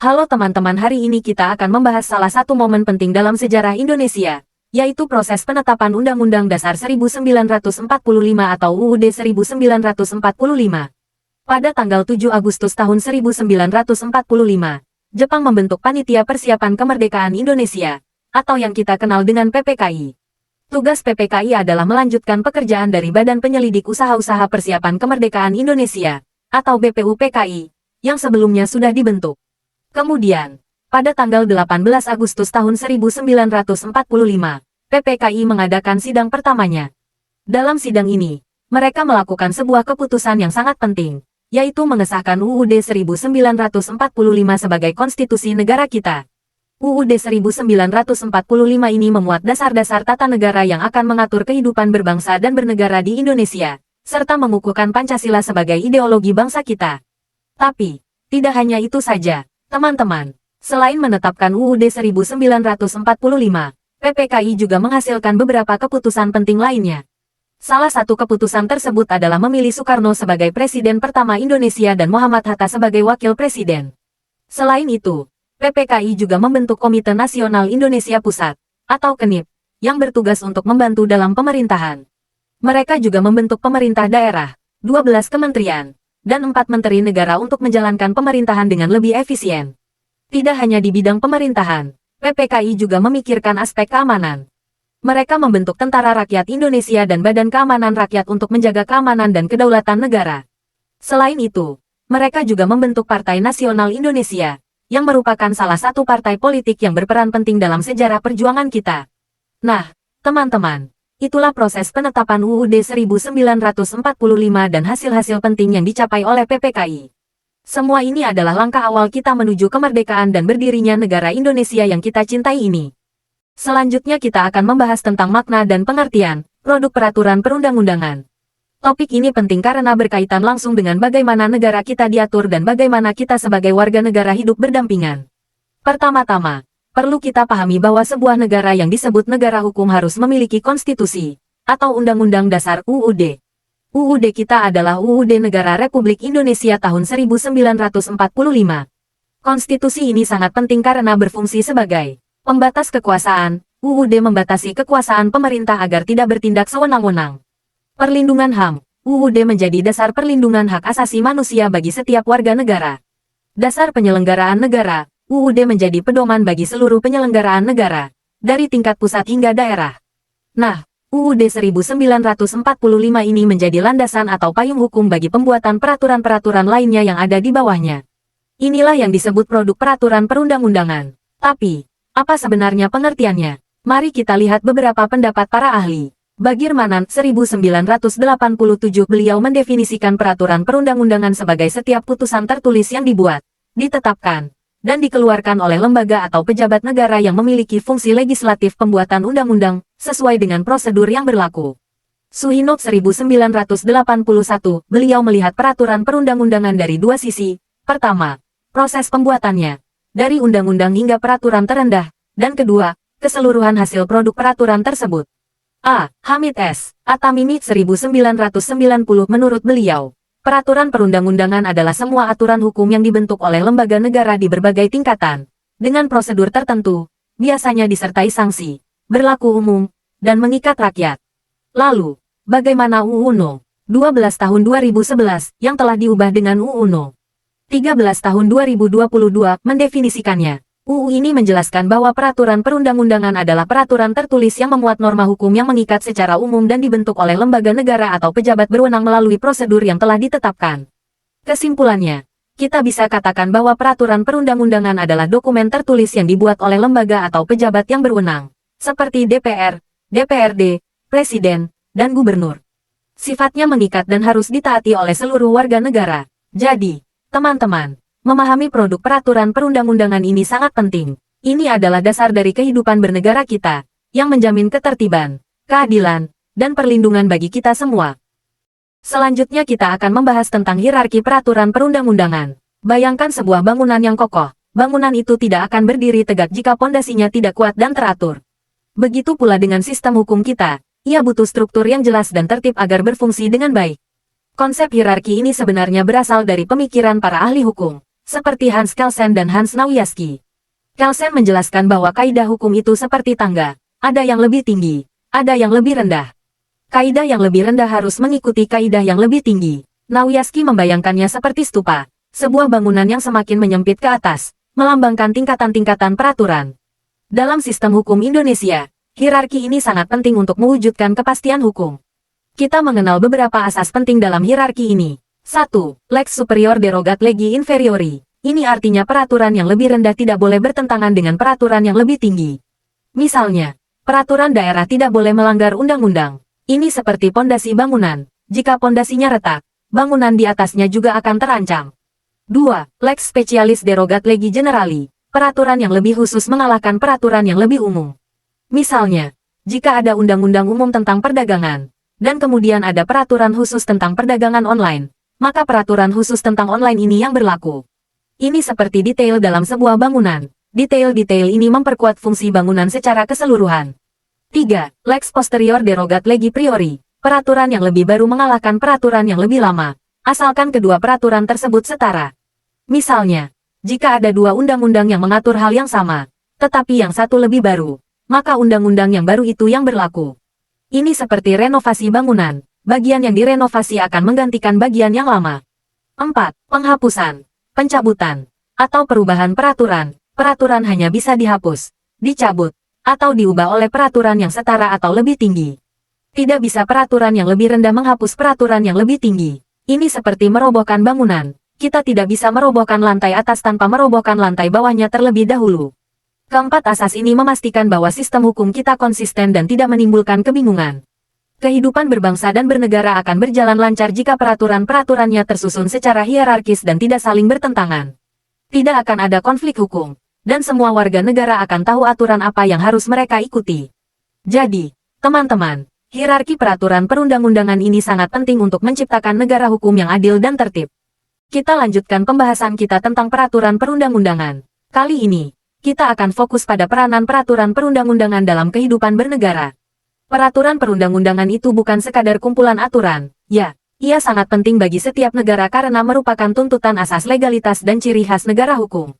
Halo teman-teman, hari ini kita akan membahas salah satu momen penting dalam sejarah Indonesia, yaitu proses penetapan Undang-Undang Dasar 1945 atau UUD 1945. Pada tanggal 7 Agustus tahun 1945, Jepang membentuk Panitia Persiapan Kemerdekaan Indonesia, atau yang kita kenal dengan PPKI. Tugas PPKI adalah melanjutkan pekerjaan dari Badan Penyelidik Usaha-Usaha Persiapan Kemerdekaan Indonesia, atau BPUPKI, yang sebelumnya sudah dibentuk. Kemudian, pada tanggal 18 Agustus tahun 1945, PPKI mengadakan sidang pertamanya. Dalam sidang ini, mereka melakukan sebuah keputusan yang sangat penting, yaitu mengesahkan UUD 1945 sebagai konstitusi negara kita. UUD 1945 ini memuat dasar-dasar tata negara yang akan mengatur kehidupan berbangsa dan bernegara di Indonesia, serta mengukuhkan Pancasila sebagai ideologi bangsa kita. Tapi, tidak hanya itu saja. Teman-teman, selain menetapkan UUD 1945, PPKI juga menghasilkan beberapa keputusan penting lainnya. Salah satu keputusan tersebut adalah memilih Soekarno sebagai Presiden pertama Indonesia dan Muhammad Hatta sebagai Wakil Presiden. Selain itu, PPKI juga membentuk Komite Nasional Indonesia Pusat, atau KNIP, yang bertugas untuk membantu dalam pemerintahan. Mereka juga membentuk pemerintah daerah, 12 kementerian, dan 4 menteri negara untuk menjalankan pemerintahan dengan lebih efisien. Tidak hanya di bidang pemerintahan, PPKI juga memikirkan aspek keamanan. Mereka membentuk Tentara Rakyat Indonesia dan Badan Keamanan Rakyat untuk menjaga keamanan dan kedaulatan negara. Selain itu, mereka juga membentuk Partai Nasional Indonesia, yang merupakan salah satu partai politik yang berperan penting dalam sejarah perjuangan kita. Nah, teman-teman, itulah proses penetapan UUD 1945 dan hasil-hasil penting yang dicapai oleh PPKI. Semua ini adalah langkah awal kita menuju kemerdekaan dan berdirinya negara Indonesia yang kita cintai ini. Selanjutnya kita akan membahas tentang makna dan pengertian produk peraturan perundang-undangan. Topik ini penting karena berkaitan langsung dengan bagaimana negara kita diatur dan bagaimana kita sebagai warga negara hidup berdampingan. Pertama-tama, perlu kita pahami bahwa sebuah negara yang disebut negara hukum harus memiliki konstitusi, atau Undang-Undang Dasar UUD. UUD kita adalah UUD Negara Republik Indonesia tahun 1945. Konstitusi ini sangat penting karena berfungsi sebagai pembatas kekuasaan. UUD membatasi kekuasaan pemerintah agar tidak bertindak sewenang-wenang. Perlindungan HAM. UUD menjadi dasar perlindungan hak asasi manusia bagi setiap warga negara. Dasar penyelenggaraan negara. UUD menjadi pedoman bagi seluruh penyelenggaraan negara, dari tingkat pusat hingga daerah. Nah, UUD 1945 ini menjadi landasan atau payung hukum bagi pembuatan peraturan-peraturan lainnya yang ada di bawahnya. Inilah yang disebut produk peraturan perundang-undangan. Tapi, apa sebenarnya pengertiannya? Mari kita lihat beberapa pendapat para ahli. Bagirmanan, 1987, beliau mendefinisikan peraturan perundang-undangan sebagai setiap putusan tertulis yang dibuat, ditetapkan, dan dikeluarkan oleh lembaga atau pejabat negara yang memiliki fungsi legislatif pembuatan undang-undang, sesuai dengan prosedur yang berlaku. Suhinop 1981, beliau melihat peraturan perundang-undangan dari dua sisi. Pertama, proses pembuatannya, dari undang-undang hingga peraturan terendah, dan kedua, keseluruhan hasil produk peraturan tersebut. A. Hamid S. Atamimi 1990, menurut beliau, peraturan perundang-undangan adalah semua aturan hukum yang dibentuk oleh lembaga negara di berbagai tingkatan, dengan prosedur tertentu, biasanya disertai sanksi, berlaku umum, dan mengikat rakyat. Lalu, bagaimana UU No. 12 tahun 2011, yang telah diubah dengan UU No. 13 tahun 2022, mendefinisikannya? UU ini menjelaskan bahwa peraturan perundang-undangan adalah peraturan tertulis yang memuat norma hukum yang mengikat secara umum dan dibentuk oleh lembaga negara atau pejabat berwenang melalui prosedur yang telah ditetapkan. Kesimpulannya, kita bisa katakan bahwa peraturan perundang-undangan adalah dokumen tertulis yang dibuat oleh lembaga atau pejabat yang berwenang, seperti DPR, DPRD, Presiden, dan Gubernur. Sifatnya mengikat dan harus ditaati oleh seluruh warga negara. Jadi, teman-teman, memahami produk peraturan perundang-undangan ini sangat penting. Ini adalah dasar dari kehidupan bernegara kita, yang menjamin ketertiban, keadilan, dan perlindungan bagi kita semua. Selanjutnya kita akan membahas tentang hierarki peraturan perundang-undangan. Bayangkan sebuah bangunan yang kokoh. Bangunan itu tidak akan berdiri tegak jika pondasinya tidak kuat dan teratur. Begitu pula dengan sistem hukum kita. Ia butuh struktur yang jelas dan tertib agar berfungsi dengan baik. Konsep hierarki ini sebenarnya berasal dari pemikiran para ahli hukum. seperti Hans Kelsen dan Hans Nawiaski. Kelsen menjelaskan bahwa kaidah hukum itu seperti tangga, ada yang lebih tinggi, ada yang lebih rendah. Kaidah yang lebih rendah harus mengikuti kaidah yang lebih tinggi. Nawiaski membayangkannya seperti stupa, sebuah bangunan yang semakin menyempit ke atas, melambangkan tingkatan-tingkatan peraturan. Dalam sistem hukum Indonesia, hierarki ini sangat penting untuk mewujudkan kepastian hukum. Kita mengenal beberapa asas penting dalam hierarki ini. 1. Lex superior derogat legi inferiori. Ini artinya peraturan yang lebih rendah tidak boleh bertentangan dengan peraturan yang lebih tinggi. Misalnya, peraturan daerah tidak boleh melanggar undang-undang. Ini seperti pondasi bangunan. Jika pondasinya retak, bangunan di atasnya juga akan terancam. 2. Lex specialis derogat legi generali. Peraturan yang lebih khusus mengalahkan peraturan yang lebih umum. Misalnya, jika ada undang-undang umum tentang perdagangan, dan kemudian ada peraturan khusus tentang perdagangan online, maka peraturan khusus tentang online ini yang berlaku. Ini seperti detail dalam sebuah bangunan. Detail-detail ini memperkuat fungsi bangunan secara keseluruhan. 3. Lex posterior derogat legi priori. Peraturan yang lebih baru mengalahkan peraturan yang lebih lama, asalkan kedua peraturan tersebut setara. Misalnya, jika ada dua undang-undang yang mengatur hal yang sama, tetapi yang satu lebih baru, maka undang-undang yang baru itu yang berlaku. Ini seperti renovasi bangunan. Bagian yang direnovasi akan menggantikan bagian yang lama. 4. Penghapusan, pencabutan, atau perubahan peraturan. Peraturan hanya bisa dihapus, dicabut, atau diubah oleh peraturan yang setara atau lebih tinggi. Tidak bisa peraturan yang lebih rendah menghapus peraturan yang lebih tinggi. Ini seperti merobohkan bangunan. Kita tidak bisa merobohkan lantai atas tanpa merobohkan lantai bawahnya terlebih dahulu. Keempat asas ini memastikan bahwa sistem hukum kita konsisten dan tidak menimbulkan kebingungan. Kehidupan berbangsa dan bernegara akan berjalan lancar jika peraturan-peraturannya tersusun secara hierarkis dan tidak saling bertentangan. Tidak akan ada konflik hukum, dan semua warga negara akan tahu aturan apa yang harus mereka ikuti. Jadi, teman-teman, hierarki peraturan perundang-undangan ini sangat penting untuk menciptakan negara hukum yang adil dan tertib. Kita lanjutkan pembahasan kita tentang peraturan perundang-undangan. Kali ini, kita akan fokus pada peranan peraturan perundang-undangan dalam kehidupan bernegara. Peraturan perundang-undangan itu bukan sekadar kumpulan aturan, ya, ia sangat penting bagi setiap negara karena merupakan tuntutan asas legalitas dan ciri khas negara hukum.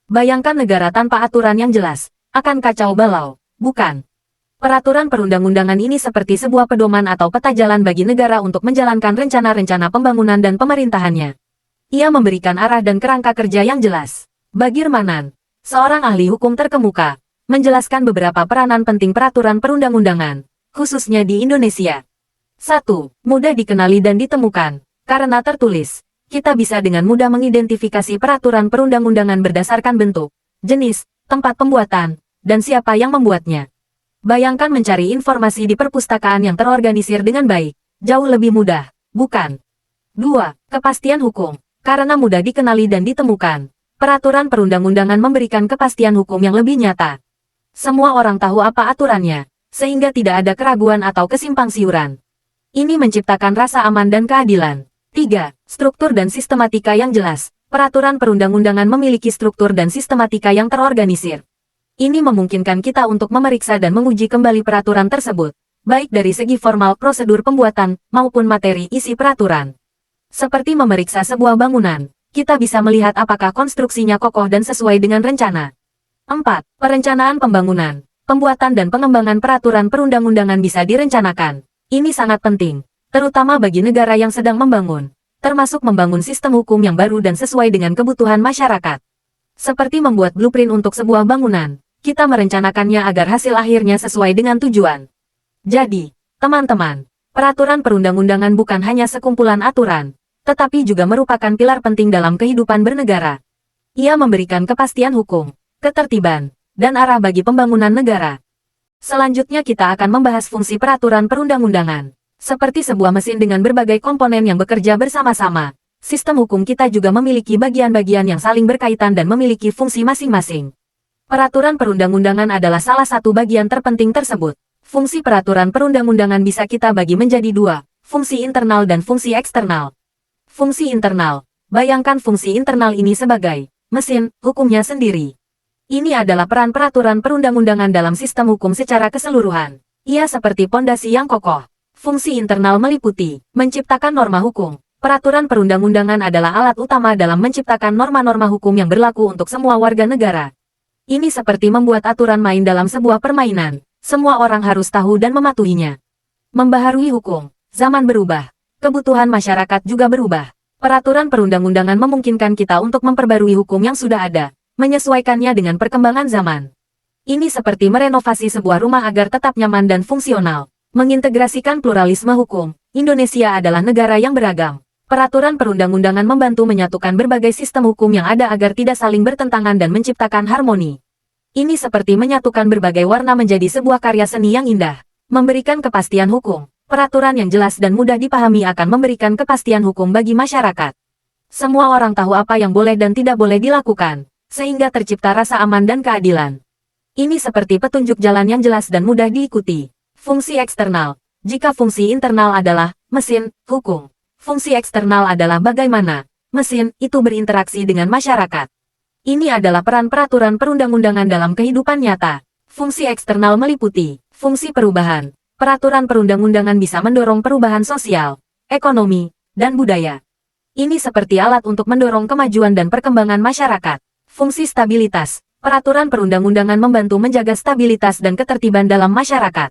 Bayangkan negara tanpa aturan yang jelas, akan kacau balau, bukan? Peraturan perundang-undangan ini seperti sebuah pedoman atau peta jalan bagi negara untuk menjalankan rencana-rencana pembangunan dan pemerintahannya. Ia memberikan arah dan kerangka kerja yang jelas. Bagirmanan, seorang ahli hukum terkemuka, menjelaskan beberapa peranan penting peraturan perundang-undangan, khususnya di Indonesia. 1. Mudah dikenali dan ditemukan. Karena tertulis, kita bisa dengan mudah mengidentifikasi peraturan perundang-undangan berdasarkan bentuk, jenis, tempat pembuatan, dan siapa yang membuatnya. Bayangkan mencari informasi di perpustakaan yang terorganisir dengan baik, jauh lebih mudah, bukan? 2. Kepastian hukum. Karena mudah dikenali dan ditemukan, peraturan perundang-undangan memberikan kepastian hukum yang lebih nyata. Semua orang tahu apa aturannya, sehingga tidak ada keraguan atau kesimpangsiuran. Ini menciptakan rasa aman dan keadilan. 3. Struktur dan sistematika yang jelas. Peraturan perundang-undangan memiliki struktur dan sistematika yang terorganisir. Ini memungkinkan kita untuk memeriksa dan menguji kembali peraturan tersebut, baik dari segi formal prosedur pembuatan maupun materi isi peraturan. Seperti memeriksa sebuah bangunan, kita bisa melihat apakah konstruksinya kokoh dan sesuai dengan rencana. 4. Perencanaan pembangunan. Pembuatan dan pengembangan peraturan perundang-undangan bisa direncanakan. Ini sangat penting, terutama bagi negara yang sedang membangun, termasuk membangun sistem hukum yang baru dan sesuai dengan kebutuhan masyarakat. Seperti membuat blueprint untuk sebuah bangunan, kita merencanakannya agar hasil akhirnya sesuai dengan tujuan. Jadi, teman-teman, peraturan perundang-undangan bukan hanya sekumpulan aturan, tetapi juga merupakan pilar penting dalam kehidupan bernegara. Ia memberikan kepastian hukum, ketertiban, dan arah bagi pembangunan negara. Selanjutnya kita akan membahas fungsi peraturan perundang-undangan. Seperti sebuah mesin dengan berbagai komponen yang bekerja bersama-sama, sistem hukum kita juga memiliki bagian-bagian yang saling berkaitan dan memiliki fungsi masing-masing. Peraturan perundang-undangan adalah salah satu bagian terpenting tersebut. Fungsi peraturan perundang-undangan bisa kita bagi menjadi dua, fungsi internal dan fungsi eksternal. Fungsi internal, bayangkan fungsi internal ini sebagai mesin hukumnya sendiri. Ini adalah peran peraturan perundang-undangan dalam sistem hukum secara keseluruhan. Ia seperti pondasi yang kokoh. Fungsi internal meliputi menciptakan norma hukum, Peraturan perundang-undangan adalah alat utama dalam menciptakan norma-norma hukum yang berlaku untuk semua warga negara. Ini seperti membuat aturan main dalam sebuah permainan. Semua orang harus tahu dan mematuhinya. Membaharui hukum. Zaman berubah. Kebutuhan masyarakat juga berubah. Peraturan perundang-undangan memungkinkan kita untuk memperbarui hukum yang sudah ada, menyesuaikannya dengan perkembangan zaman. Ini seperti merenovasi sebuah rumah agar tetap nyaman dan fungsional. Mengintegrasikan pluralisme hukum. Indonesia adalah negara yang beragam. Peraturan perundang-undangan membantu menyatukan berbagai sistem hukum yang ada agar tidak saling bertentangan dan menciptakan harmoni. Ini seperti menyatukan berbagai warna menjadi sebuah karya seni yang indah. Memberikan kepastian hukum. Peraturan yang jelas dan mudah dipahami akan memberikan kepastian hukum bagi masyarakat. Semua orang tahu apa yang boleh dan tidak boleh dilakukan, sehingga tercipta rasa aman dan keadilan. Ini seperti petunjuk jalan yang jelas dan mudah diikuti. Fungsi eksternal. Jika fungsi internal adalah mesin hukum, fungsi eksternal adalah bagaimana mesin itu berinteraksi dengan masyarakat. Ini adalah peran peraturan perundang-undangan dalam kehidupan nyata. Fungsi eksternal meliputi fungsi perubahan. Peraturan perundang-undangan bisa mendorong perubahan sosial, ekonomi, dan budaya. Ini seperti alat untuk mendorong kemajuan dan perkembangan masyarakat. Fungsi stabilitas. Peraturan perundang-undangan membantu menjaga stabilitas dan ketertiban dalam masyarakat.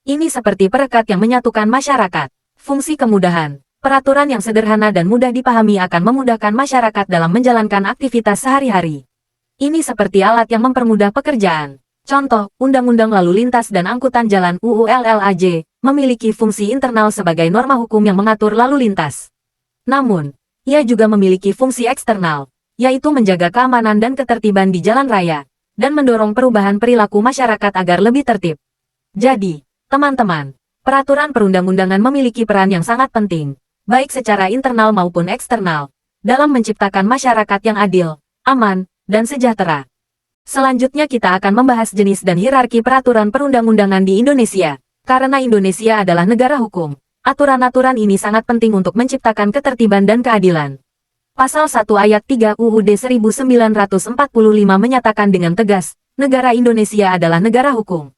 Ini seperti perekat yang menyatukan masyarakat. Fungsi kemudahan. Peraturan yang sederhana dan mudah dipahami akan memudahkan masyarakat dalam menjalankan aktivitas sehari-hari. Ini seperti alat yang mempermudah pekerjaan. Contoh, Undang-Undang Lalu Lintas dan Angkutan Jalan UU LLAJ, memiliki fungsi internal sebagai norma hukum yang mengatur lalu lintas. Namun, ia juga memiliki fungsi eksternal, yaitu menjaga keamanan dan ketertiban di jalan raya, dan mendorong perubahan perilaku masyarakat agar lebih tertib. Jadi, teman-teman, peraturan perundang-undangan memiliki peran yang sangat penting, baik secara internal maupun eksternal, dalam menciptakan masyarakat yang adil, aman, dan sejahtera. Selanjutnya kita akan membahas jenis dan hierarki peraturan perundang-undangan di Indonesia. Karena Indonesia adalah negara hukum, aturan-aturan ini sangat penting untuk menciptakan ketertiban dan keadilan. Pasal 1 ayat 3 UUD 1945 menyatakan dengan tegas, negara Indonesia adalah negara hukum.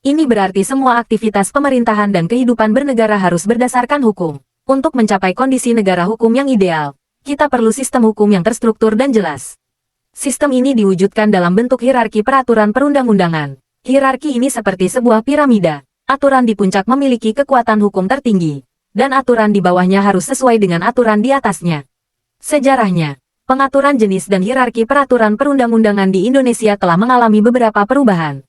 Ini berarti semua aktivitas pemerintahan dan kehidupan bernegara harus berdasarkan hukum. Untuk mencapai kondisi negara hukum yang ideal, kita perlu sistem hukum yang terstruktur dan jelas. Sistem ini diwujudkan dalam bentuk hierarki peraturan perundang-undangan. Hierarki ini seperti sebuah piramida. Aturan di puncak memiliki kekuatan hukum tertinggi, dan aturan di bawahnya harus sesuai dengan aturan di atasnya. Sejarahnya, pengaturan jenis dan hierarki peraturan perundang-undangan di Indonesia telah mengalami beberapa perubahan.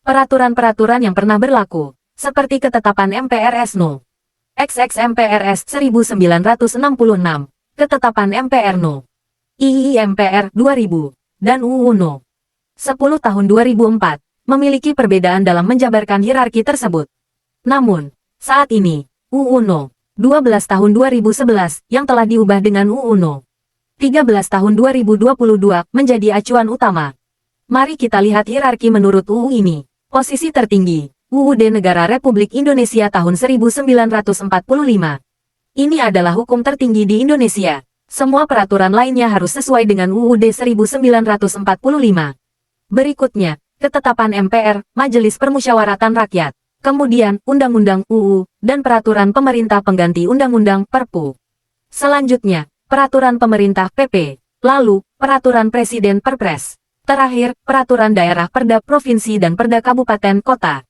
Peraturan-peraturan yang pernah berlaku, seperti Ketetapan MPRS No. XX MPRS 1966, Ketetapan MPR No. II MPR 2000, dan UU No. 10 tahun 2004, memiliki perbedaan dalam menjabarkan hierarki tersebut. Namun, saat ini, UU No. 12 tahun 2011 yang telah diubah dengan UU No. 13 tahun 2022 menjadi acuan utama. Mari kita lihat hierarki menurut UU ini. Posisi tertinggi, UUD Negara Republik Indonesia tahun 1945. Ini adalah hukum tertinggi di Indonesia. Semua peraturan lainnya harus sesuai dengan UUD 1945. Berikutnya, Ketetapan MPR, Majelis Permusyawaratan Rakyat. Kemudian, Undang-Undang UU, dan Peraturan Pemerintah Pengganti Undang-Undang Perpu. Selanjutnya, Peraturan Pemerintah PP. Lalu, Peraturan Presiden Perpres. Terakhir, Peraturan Daerah Perda Provinsi dan Perda Kabupaten Kota.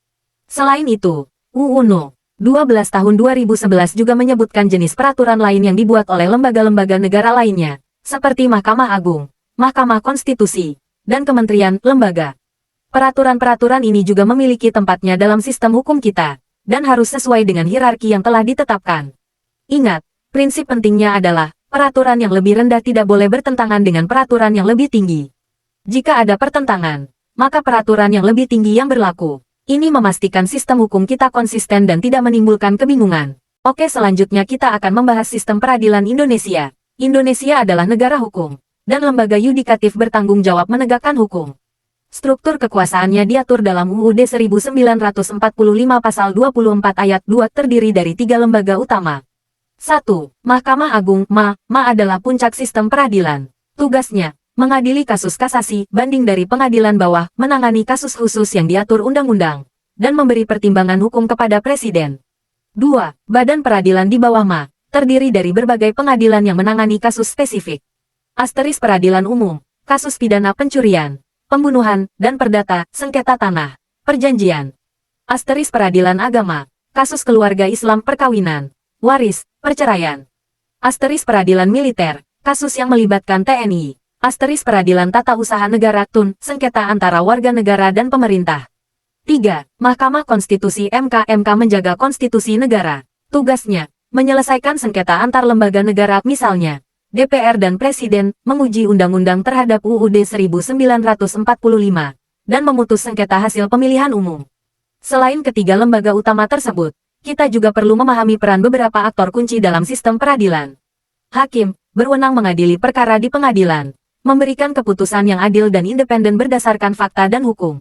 Selain itu, UU No. 12 tahun 2011 juga menyebutkan jenis peraturan lain yang dibuat oleh lembaga-lembaga negara lainnya, seperti Mahkamah Agung, Mahkamah Konstitusi, dan kementerian, lembaga. Peraturan-peraturan ini juga memiliki tempatnya dalam sistem hukum kita, dan harus sesuai dengan hierarki yang telah ditetapkan. Ingat, prinsip pentingnya adalah, peraturan yang lebih rendah tidak boleh bertentangan dengan peraturan yang lebih tinggi. Jika ada pertentangan, maka peraturan yang lebih tinggi yang berlaku. Ini memastikan sistem hukum kita konsisten dan tidak menimbulkan kebingungan. Oke, selanjutnya kita akan membahas sistem peradilan Indonesia. Indonesia adalah negara hukum, dan lembaga yudikatif bertanggung jawab menegakkan hukum. Struktur kekuasaannya diatur dalam UUD 1945 pasal 24 ayat 2 terdiri dari 3 lembaga utama. 1. Mahkamah Agung (MA). MA adalah puncak sistem peradilan. Tugasnya, mengadili kasus kasasi, banding dari pengadilan bawah, menangani kasus khusus yang diatur undang-undang, dan memberi pertimbangan hukum kepada Presiden. 2. Badan Peradilan di bawah MA. terdiri dari berbagai pengadilan yang menangani kasus spesifik. Asteris peradilan umum, kasus pidana pencurian, pembunuhan, dan perdata, sengketa tanah, perjanjian. Asteris peradilan agama, kasus keluarga Islam perkawinan, waris, perceraian. Asteris peradilan militer, kasus yang melibatkan TNI. Asteris peradilan tata usaha negara TUN, sengketa antara warga negara dan pemerintah. 3. Mahkamah Konstitusi MK menjaga konstitusi negara. Tugasnya, menyelesaikan sengketa antar lembaga negara, misalnya, DPR dan Presiden, menguji undang-undang terhadap UUD 1945, dan memutus sengketa hasil pemilihan umum. Selain ketiga lembaga utama tersebut, kita juga perlu memahami peran beberapa aktor kunci dalam sistem peradilan. Hakim, berwenang mengadili perkara di pengadilan, memberikan keputusan yang adil dan independen berdasarkan fakta dan hukum.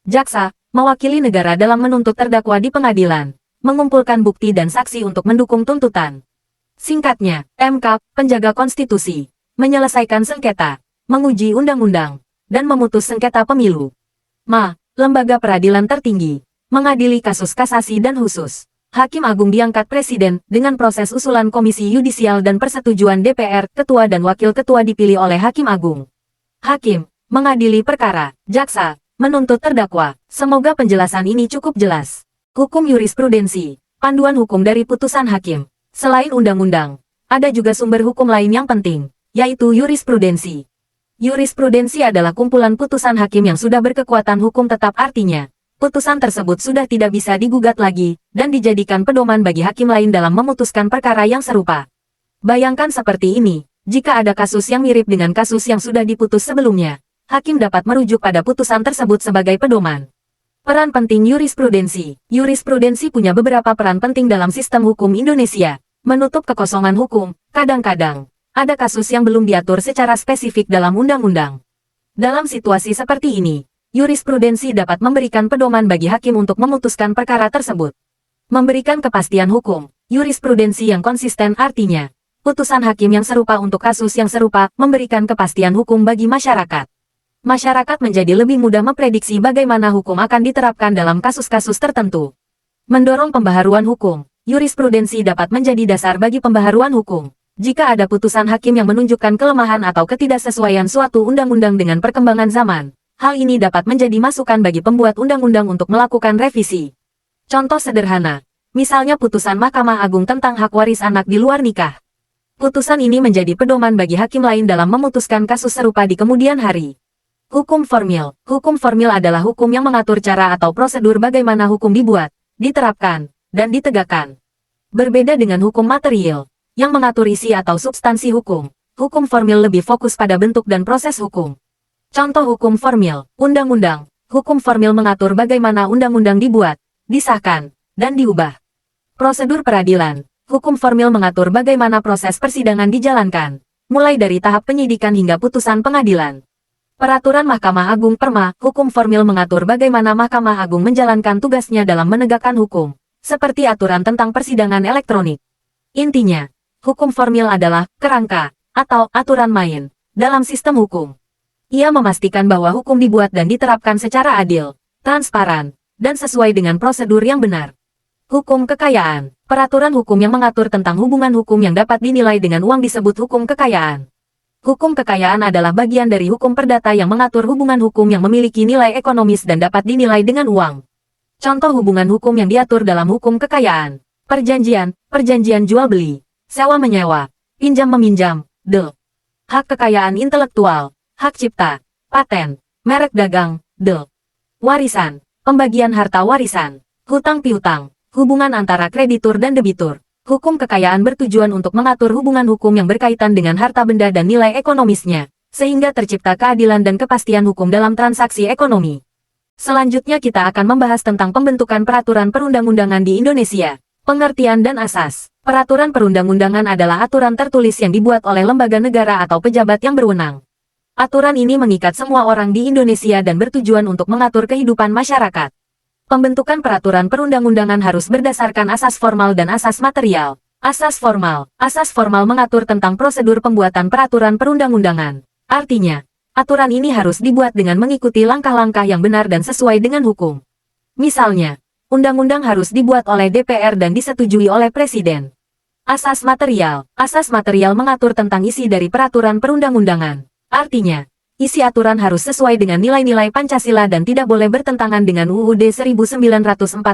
Jaksa, mewakili negara dalam menuntut terdakwa di pengadilan, mengumpulkan bukti dan saksi untuk mendukung tuntutan. Singkatnya, MK, penjaga konstitusi, menyelesaikan sengketa, menguji undang-undang, dan memutus sengketa pemilu. Lembaga peradilan tertinggi, mengadili kasus kasasi dan khusus. Hakim Agung diangkat Presiden dengan proses usulan Komisi Yudisial dan persetujuan DPR, ketua dan wakil ketua dipilih oleh Hakim Agung. Hakim, mengadili perkara, jaksa, menuntut terdakwa. Semoga penjelasan ini cukup jelas. Hukum yurisprudensi, panduan hukum dari putusan hakim. Selain undang-undang, ada juga sumber hukum lain yang penting, yaitu yurisprudensi. Yurisprudensi adalah kumpulan putusan hakim yang sudah berkekuatan hukum tetap, artinya, putusan tersebut sudah tidak bisa digugat lagi, dan dijadikan pedoman bagi hakim lain dalam memutuskan perkara yang serupa. Bayangkan seperti ini, jika ada kasus yang mirip dengan kasus yang sudah diputus sebelumnya, hakim dapat merujuk pada putusan tersebut sebagai pedoman. Peran penting yurisprudensi. Yurisprudensi punya beberapa peran penting dalam sistem hukum Indonesia, menutup kekosongan hukum. Kadang-kadang, ada kasus yang belum diatur secara spesifik dalam undang-undang. Dalam situasi seperti ini, yurisprudensi dapat memberikan pedoman bagi hakim untuk memutuskan perkara tersebut. Memberikan kepastian hukum. Yurisprudensi yang konsisten artinya, putusan hakim yang serupa untuk kasus yang serupa, memberikan kepastian hukum bagi masyarakat. Masyarakat menjadi lebih mudah memprediksi bagaimana hukum akan diterapkan dalam kasus-kasus tertentu. Mendorong pembaharuan hukum. Yurisprudensi dapat menjadi dasar bagi pembaharuan hukum. Jika ada putusan hakim yang menunjukkan kelemahan atau ketidaksesuaian suatu undang-undang dengan perkembangan zaman, hal ini dapat menjadi masukan bagi pembuat undang-undang untuk melakukan revisi. Contoh sederhana, misalnya putusan Mahkamah Agung tentang hak waris anak di luar nikah. Putusan ini menjadi pedoman bagi hakim lain dalam memutuskan kasus serupa di kemudian hari. Hukum formil. Hukum formil adalah hukum yang mengatur cara atau prosedur bagaimana hukum dibuat, diterapkan, dan ditegakkan. Berbeda dengan hukum material, yang mengatur isi atau substansi hukum. Hukum formil lebih fokus pada bentuk dan proses hukum. Contoh hukum formil, undang-undang. Hukum formil mengatur bagaimana undang-undang dibuat, disahkan, dan diubah. Prosedur peradilan. Hukum formil mengatur bagaimana proses persidangan dijalankan, mulai dari tahap penyidikan hingga putusan pengadilan. Peraturan Mahkamah Agung Perma, hukum formil mengatur bagaimana Mahkamah Agung menjalankan tugasnya dalam menegakkan hukum, seperti aturan tentang persidangan elektronik. Intinya, hukum formil adalah kerangka atau aturan main dalam sistem hukum. Ia memastikan bahwa hukum dibuat dan diterapkan secara adil, transparan, dan sesuai dengan prosedur yang benar. Hukum kekayaan. Peraturan hukum yang mengatur tentang hubungan hukum yang dapat dinilai dengan uang disebut hukum kekayaan. Hukum kekayaan adalah bagian dari hukum perdata yang mengatur hubungan hukum yang memiliki nilai ekonomis dan dapat dinilai dengan uang. Contoh hubungan hukum yang diatur dalam hukum kekayaan. Perjanjian jual-beli, sewa-menyewa, pinjam-meminjam, hak kekayaan intelektual, hak cipta, paten, merek dagang, warisan, pembagian harta warisan, hutang piutang, hubungan antara kreditur dan debitur. Hukum kekayaan bertujuan untuk mengatur hubungan hukum yang berkaitan dengan harta benda dan nilai ekonomisnya, sehingga tercipta keadilan dan kepastian hukum dalam transaksi ekonomi. Selanjutnya kita akan membahas tentang pembentukan peraturan perundang-undangan di Indonesia. Pengertian dan asas. Peraturan perundang-undangan adalah aturan tertulis yang dibuat oleh lembaga negara atau pejabat yang berwenang. Aturan ini mengikat semua orang di Indonesia dan bertujuan untuk mengatur kehidupan masyarakat. Pembentukan peraturan perundang-undangan harus berdasarkan asas formal dan asas material. Asas formal. Asas formal mengatur tentang prosedur pembuatan peraturan perundang-undangan. Artinya, aturan ini harus dibuat dengan mengikuti langkah-langkah yang benar dan sesuai dengan hukum. Misalnya, undang-undang harus dibuat oleh DPR dan disetujui oleh Presiden. Asas material. Asas material mengatur tentang isi dari peraturan perundang-undangan. Artinya, isi aturan harus sesuai dengan nilai-nilai Pancasila dan tidak boleh bertentangan dengan UUD 1945.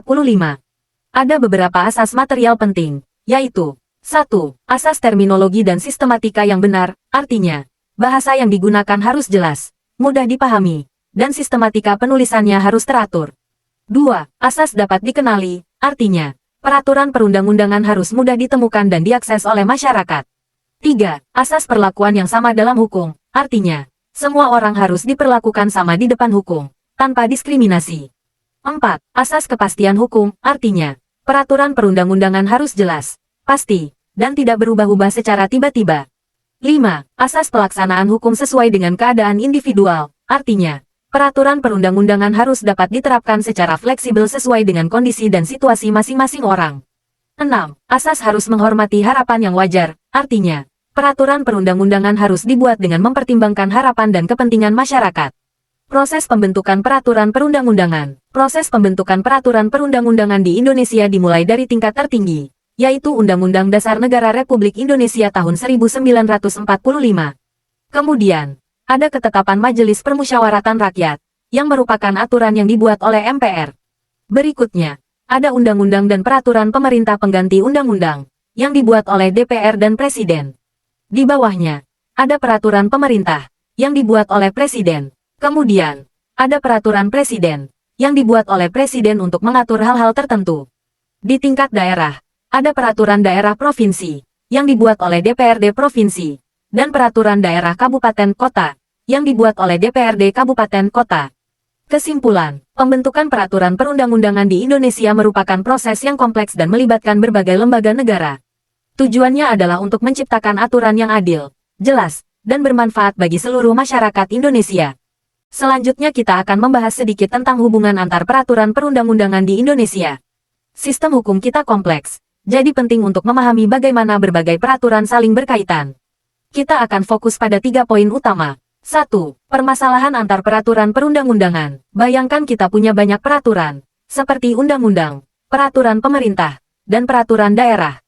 Ada beberapa asas material penting, yaitu 1. Asas terminologi dan sistematika yang benar, artinya, bahasa yang digunakan harus jelas, mudah dipahami, dan sistematika penulisannya harus teratur. 2. Asas dapat dikenali, artinya, peraturan perundang-undangan harus mudah ditemukan dan diakses oleh masyarakat. 3. Asas perlakuan yang sama dalam hukum, artinya, semua orang harus diperlakukan sama di depan hukum, tanpa diskriminasi. 4. Asas kepastian hukum, artinya, peraturan perundang-undangan harus jelas, pasti, dan tidak berubah-ubah secara tiba-tiba. 5. Asas pelaksanaan hukum sesuai dengan keadaan individual, artinya, peraturan perundang-undangan harus dapat diterapkan secara fleksibel sesuai dengan kondisi dan situasi masing-masing orang. 6. Asas harus menghormati harapan yang wajar, artinya, peraturan perundang-undangan harus dibuat dengan mempertimbangkan harapan dan kepentingan masyarakat. Proses pembentukan peraturan perundang-undangan. Proses pembentukan peraturan perundang-undangan di Indonesia dimulai dari tingkat tertinggi, yaitu Undang-Undang Dasar Negara Republik Indonesia tahun 1945. Kemudian, ada ketetapan Majelis Permusyawaratan Rakyat, yang merupakan aturan yang dibuat oleh MPR. Berikutnya, ada undang-undang dan peraturan pemerintah pengganti undang-undang, yang dibuat oleh DPR dan Presiden. Di bawahnya, ada peraturan pemerintah, yang dibuat oleh Presiden. Kemudian, ada peraturan Presiden, yang dibuat oleh Presiden untuk mengatur hal-hal tertentu. Di tingkat daerah, ada peraturan daerah provinsi, yang dibuat oleh DPRD provinsi, dan peraturan daerah kabupaten kota, yang dibuat oleh DPRD kabupaten kota. Kesimpulan, pembentukan peraturan perundang-undangan di Indonesia merupakan proses yang kompleks dan melibatkan berbagai lembaga negara. Tujuannya adalah untuk menciptakan aturan yang adil, jelas, dan bermanfaat bagi seluruh masyarakat Indonesia. Selanjutnya kita akan membahas sedikit tentang hubungan antar peraturan perundang-undangan di Indonesia. Sistem hukum kita kompleks, jadi penting untuk memahami bagaimana berbagai peraturan saling berkaitan. Kita akan fokus pada 3 poin utama. 1. Permasalahan antar peraturan perundang-undangan. Bayangkan kita punya banyak peraturan, seperti undang-undang, peraturan pemerintah, dan peraturan daerah.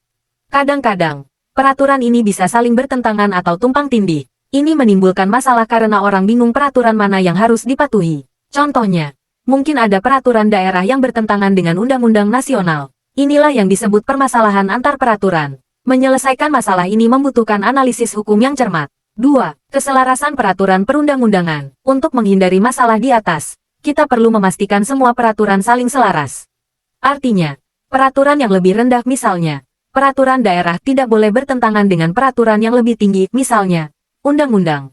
Kadang-kadang, peraturan ini bisa saling bertentangan atau tumpang tindih. Ini menimbulkan masalah karena orang bingung peraturan mana yang harus dipatuhi. Contohnya, mungkin ada peraturan daerah yang bertentangan dengan undang-undang nasional. Inilah yang disebut permasalahan antar peraturan. Menyelesaikan masalah ini membutuhkan analisis hukum yang cermat. 2. Keselarasan peraturan perundang-undangan. Untuk menghindari masalah di atas, kita perlu memastikan semua peraturan saling selaras. Artinya, peraturan yang lebih rendah misalnya, peraturan daerah tidak boleh bertentangan dengan peraturan yang lebih tinggi misalnya, undang-undang.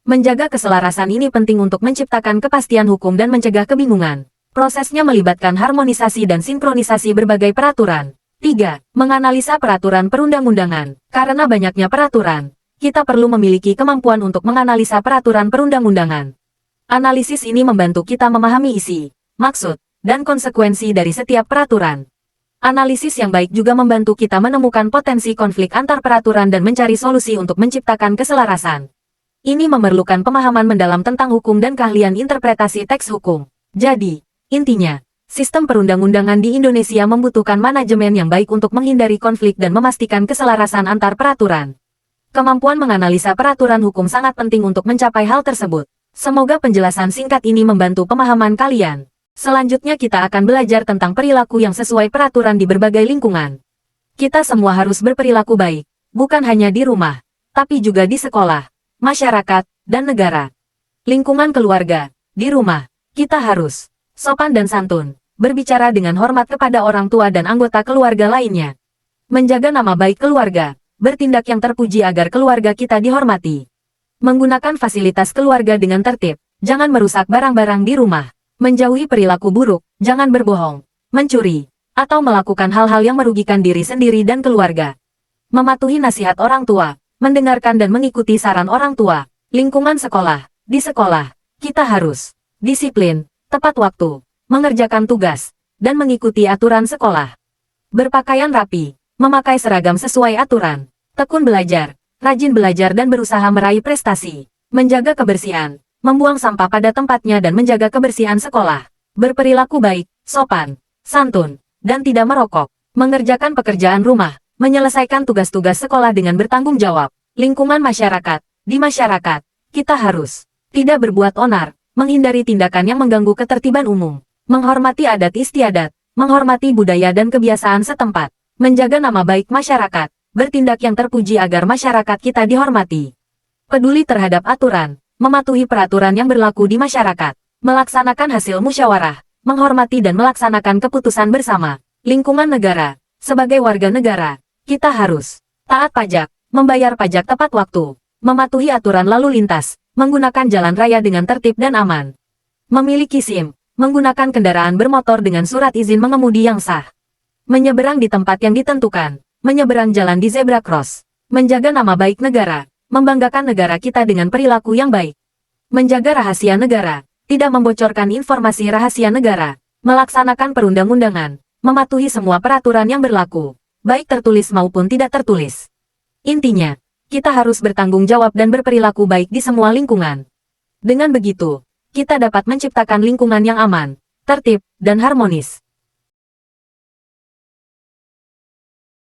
Menjaga keselarasan ini penting untuk menciptakan kepastian hukum dan mencegah kebingungan. Prosesnya melibatkan harmonisasi dan sinkronisasi berbagai peraturan. 3. Menganalisa peraturan perundang-undangan. Karena banyaknya peraturan, kita perlu memiliki kemampuan untuk menganalisa peraturan perundang-undangan. Analisis ini membantu kita memahami isi, maksud, dan konsekuensi dari setiap peraturan. Analisis yang baik juga membantu kita menemukan potensi konflik antar peraturan dan mencari solusi untuk menciptakan keselarasan. Ini memerlukan pemahaman mendalam tentang hukum dan keahlian interpretasi teks hukum. Jadi, intinya, sistem perundang-undangan di Indonesia membutuhkan manajemen yang baik untuk menghindari konflik dan memastikan keselarasan antar peraturan. Kemampuan menganalisa peraturan hukum sangat penting untuk mencapai hal tersebut. Semoga penjelasan singkat ini membantu pemahaman kalian. Selanjutnya kita akan belajar tentang perilaku yang sesuai peraturan di berbagai lingkungan. Kita semua harus berperilaku baik, bukan hanya di rumah, tapi juga di sekolah, masyarakat, dan negara. Lingkungan keluarga, di rumah, kita harus sopan dan santun, berbicara dengan hormat kepada orang tua dan anggota keluarga lainnya. Menjaga nama baik keluarga, bertindak yang terpuji agar keluarga kita dihormati. Menggunakan fasilitas keluarga dengan tertib, jangan merusak barang-barang di rumah. Menjauhi perilaku buruk, jangan berbohong, mencuri, atau melakukan hal-hal yang merugikan diri sendiri dan keluarga. Mematuhi nasihat orang tua, mendengarkan dan mengikuti saran orang tua. Lingkungan sekolah, di sekolah, kita harus disiplin, tepat waktu, mengerjakan tugas, dan mengikuti aturan sekolah. Berpakaian rapi, memakai seragam sesuai aturan, tekun belajar, rajin belajar dan berusaha meraih prestasi, menjaga kebersihan, membuang sampah pada tempatnya dan menjaga kebersihan sekolah, berperilaku baik, sopan, santun, dan tidak merokok, mengerjakan pekerjaan rumah, menyelesaikan tugas-tugas sekolah dengan bertanggung jawab. Lingkungan masyarakat. Di masyarakat, kita harus tidak berbuat onar, menghindari tindakan yang mengganggu ketertiban umum, menghormati adat istiadat, menghormati budaya dan kebiasaan setempat, menjaga nama baik masyarakat, bertindak yang terpuji agar masyarakat kita dihormati. Peduli terhadap aturan, mematuhi peraturan yang berlaku di masyarakat, melaksanakan hasil musyawarah, menghormati dan melaksanakan keputusan bersama. Lingkungan negara. Sebagai warga negara, kita harus taat pajak, membayar pajak tepat waktu, mematuhi aturan lalu lintas, menggunakan jalan raya dengan tertib dan aman, memiliki SIM, menggunakan kendaraan bermotor dengan surat izin mengemudi yang sah, menyeberang di tempat yang ditentukan, menyeberang jalan di zebra cross, menjaga nama baik negara, membanggakan negara kita dengan perilaku yang baik, menjaga rahasia negara, tidak membocorkan informasi rahasia negara, melaksanakan perundang-undangan, mematuhi semua peraturan yang berlaku, baik tertulis maupun tidak tertulis. Intinya, kita harus bertanggung jawab dan berperilaku baik di semua lingkungan. Dengan begitu, kita dapat menciptakan lingkungan yang aman, tertib, dan harmonis.